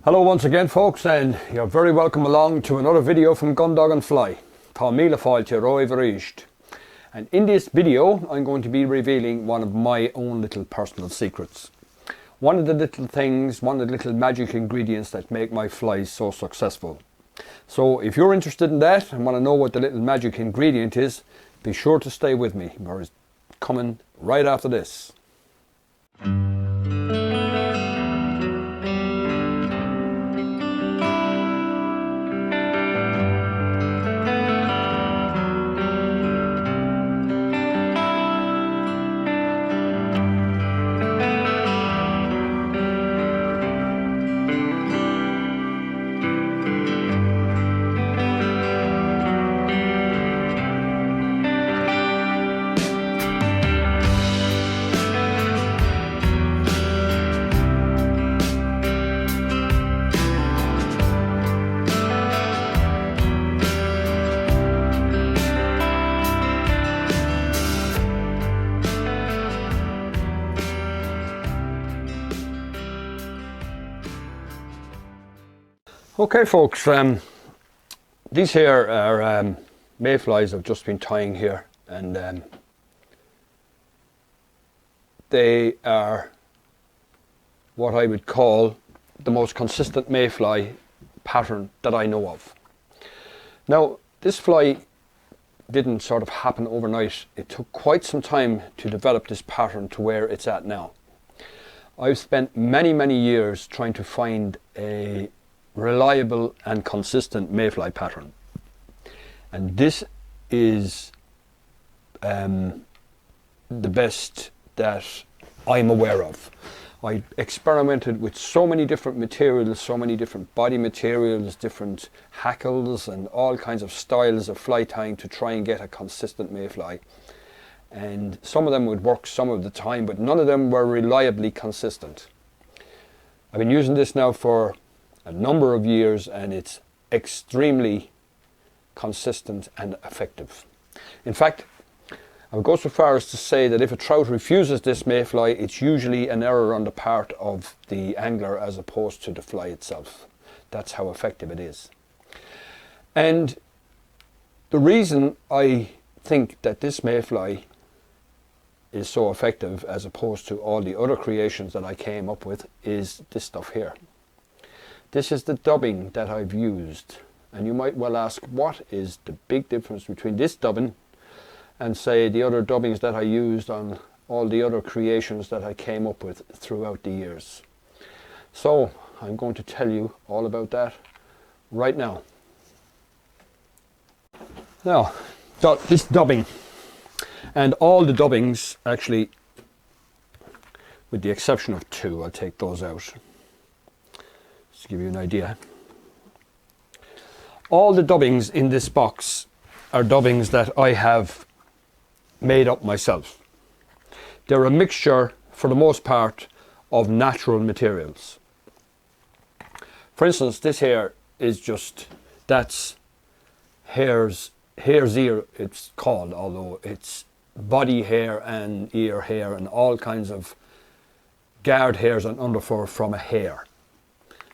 Hello once again folks, and you're very welcome along to another video from Gundog and Fly. Tá míle fáilte roi varíist. And in this video I'm going to be revealing one of my own little personal secrets. One of the little things, one of the little magic ingredients that make my flies so successful. So if you're interested in that and want to know what the little magic ingredient is, be sure to stay with me. More is coming right after this. Okay folks, these here are mayflies I've just been tying here, and they are what I would call the most consistent mayfly pattern that I know of. Now this fly didn't sort of happen overnight. It took quite some time to develop this pattern to where it's at now. I've spent many years trying to find a reliable and consistent mayfly pattern, and this is the best that I'm aware of. I experimented with so many different materials, so many different body materials, different hackles and all kinds of styles of fly tying to try and get a consistent mayfly, and some of them would work some of the time, but none of them were reliably consistent. I've been using this now for a number of years, and it's extremely consistent and effective. In fact, I would go so far as to say that if a trout refuses this mayfly, it's usually an error on the part of the angler as opposed to the fly itself. That's how effective it is. And the reason I think that this mayfly is so effective as opposed to all the other creations that I came up with is this stuff here. This is the dubbing that I've used, and you might well ask, what is the big difference between this dubbing and say the other dubbings that I used on all the other creations that I came up with throughout the years? So I'm going to tell you all about that right now. Now, this dubbing, and all the dubbings actually, with the exception of two, I'll take those out. To give you an idea, all the dubbings in this box are dubbings that I have made up myself. They're a mixture, for the most part, of natural materials. For instance, this here is just, that's hare's ear it's called, although it's body hair and ear hair and all kinds of guard hairs and underfur from a hare.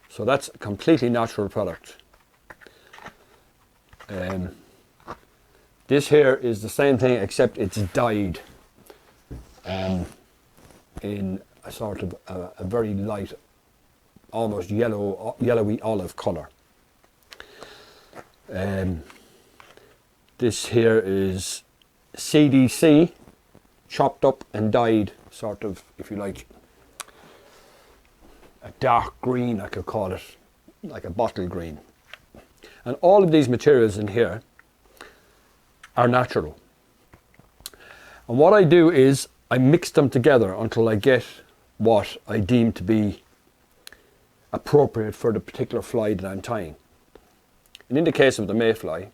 So that's a completely natural product. This here is the same thing, except it's dyed in a sort of a very light, almost yellowy olive colour. This here is CDC, chopped up and dyed, sort of, if you like, a dark green, I could call it, like a bottle green. And all of these materials in here are natural. And what I do is I mix them together until I get what I deem to be appropriate for the particular fly that I'm tying. And in the case of the mayfly,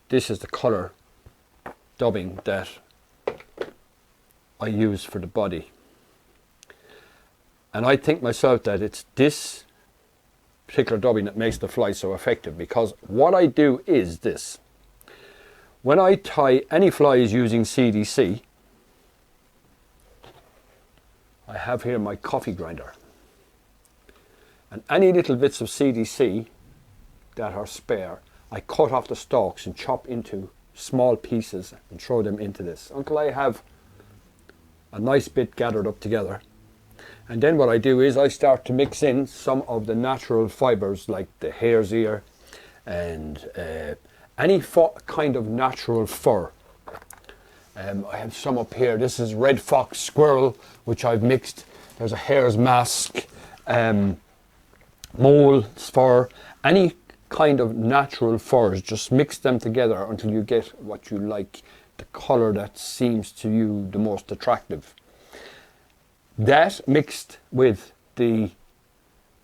this is the colour dubbing that I use for the body. And I think myself that it's this particular dubbing that makes the fly so effective, because what I do is this. When I tie any flies using CDC, I have here my coffee grinder, And any little bits of CDC that are spare, I cut off the stalks and chop into small pieces and throw them into this until I have a nice bit gathered up together. And then what I do is I start to mix in some of the natural fibers like the hare's ear and any kind of natural fur. I have some up here. This is red fox squirrel, which I've mixed. There's a hare's mask, mole's fur, any kind of natural furs. Just mix them together until you get what you like, the color that seems to you the most attractive. That mixed with the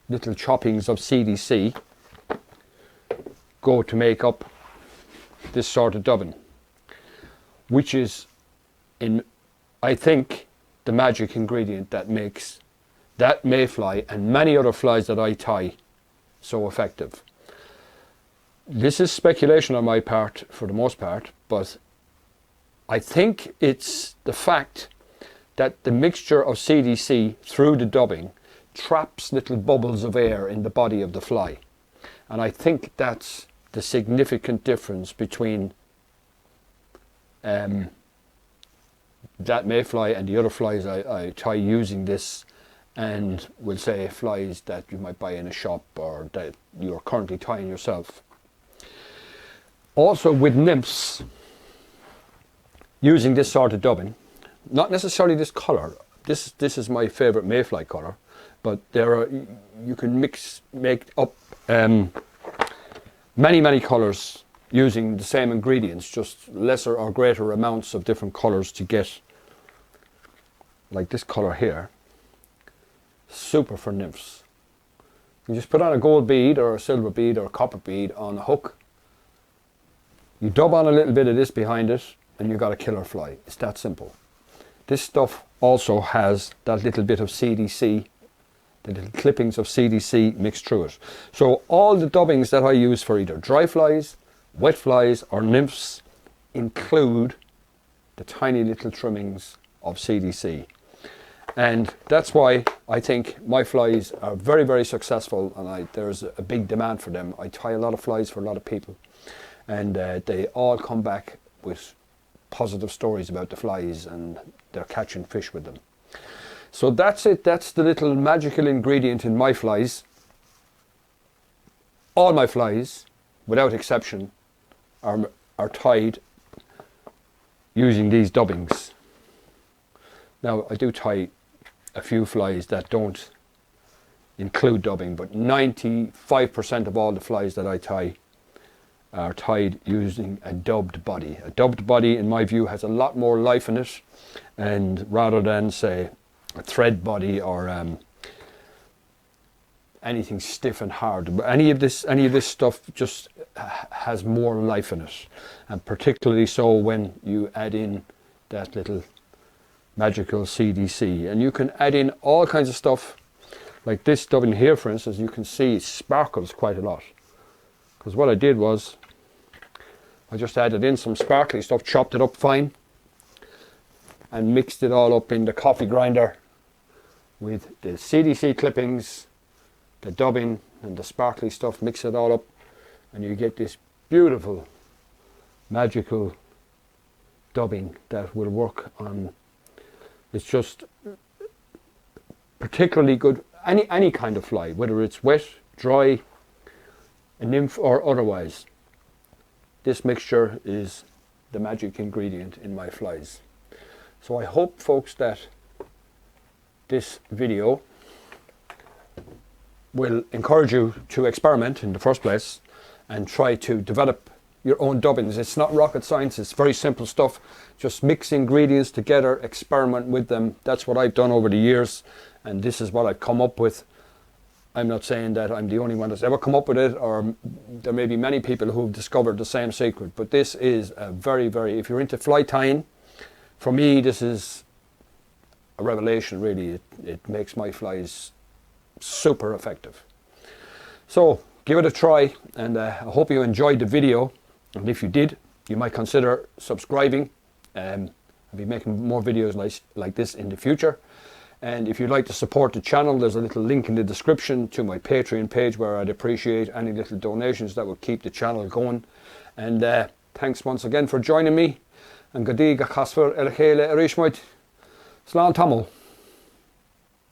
little choppings of CDC go to make up this sort of dubbing, which is, I think, the magic ingredient that makes that mayfly and many other flies that I tie so effective. This is speculation on my part for the most part, but I think it's the fact that the mixture of CDC through the dubbing traps little bubbles of air in the body of the fly. And I think that's the significant difference between that mayfly and the other flies I tie using this, and we'll say flies that you might buy in a shop or that you're currently tying yourself. Also with nymphs, using this sort of dubbing, not necessarily this color. This is my favorite mayfly color, but you can make up many colors using the same ingredients, just lesser or greater amounts of different colors to get, like this color here. Super for nymphs. You just put on a gold bead or a silver bead or a copper bead on a hook. You dub on a little bit of this behind it, and you've got a killer fly. It's that simple. This stuff also has that little bit of CDC, the little clippings of CDC mixed through it. So all the dubbings that I use for either dry flies, wet flies or nymphs include the tiny little trimmings of CDC. And that's why I think my flies are very successful, and there's a big demand for them. I tie a lot of flies for a lot of people, and they all come back with positive stories about the flies, and they're catching fish with them. So that's it. That's the little magical ingredient in my flies. All my flies, without exception, are tied using these dubbings. Now I do tie a few flies that don't include dubbing, but 95% of all the flies that I tie are tied using a dubbed body. A dubbed body, in my view, has a lot more life in it, and rather than say a thread body or anything stiff and hard, any of this stuff just has more life in it, and particularly so when you add in that little magical CDC. And you can add in all kinds of stuff, like this dubbing here, for instance. You can see it sparkles quite a lot, because what I did was I just added in some sparkly stuff, chopped it up fine, and mixed it all up in the coffee grinder with the CDC clippings, the dubbing and the sparkly stuff. Mix it all up and you get this beautiful magical dubbing that will work on. It's just particularly good any kind of fly, whether it's wet, dry, a nymph or otherwise. This mixture is the magic ingredient in my flies. So I hope, folks, that this video will encourage you to experiment in the first place and try to develop your own dubbings. It's not rocket science, it's very simple stuff. Just mix ingredients together, experiment with them. That's what I've done over the years, and this is what I've come up with. I'm not saying that I'm the only one that's ever come up with it, or there may be many people who've discovered the same secret, but this is a very, if you're into fly tying, for me this is a revelation really. It makes my flies super effective. So give it a try, and I hope you enjoyed the video, and if you did, you might consider subscribing. I'll be making more videos like this in the future. And if you'd like to support the channel, there's a little link in the description to my Patreon page, where I'd appreciate any little donations that would keep the channel going. And thanks once again for joining me. And Gadi ga Casper Erchele Erishmoit. Slán Tamil.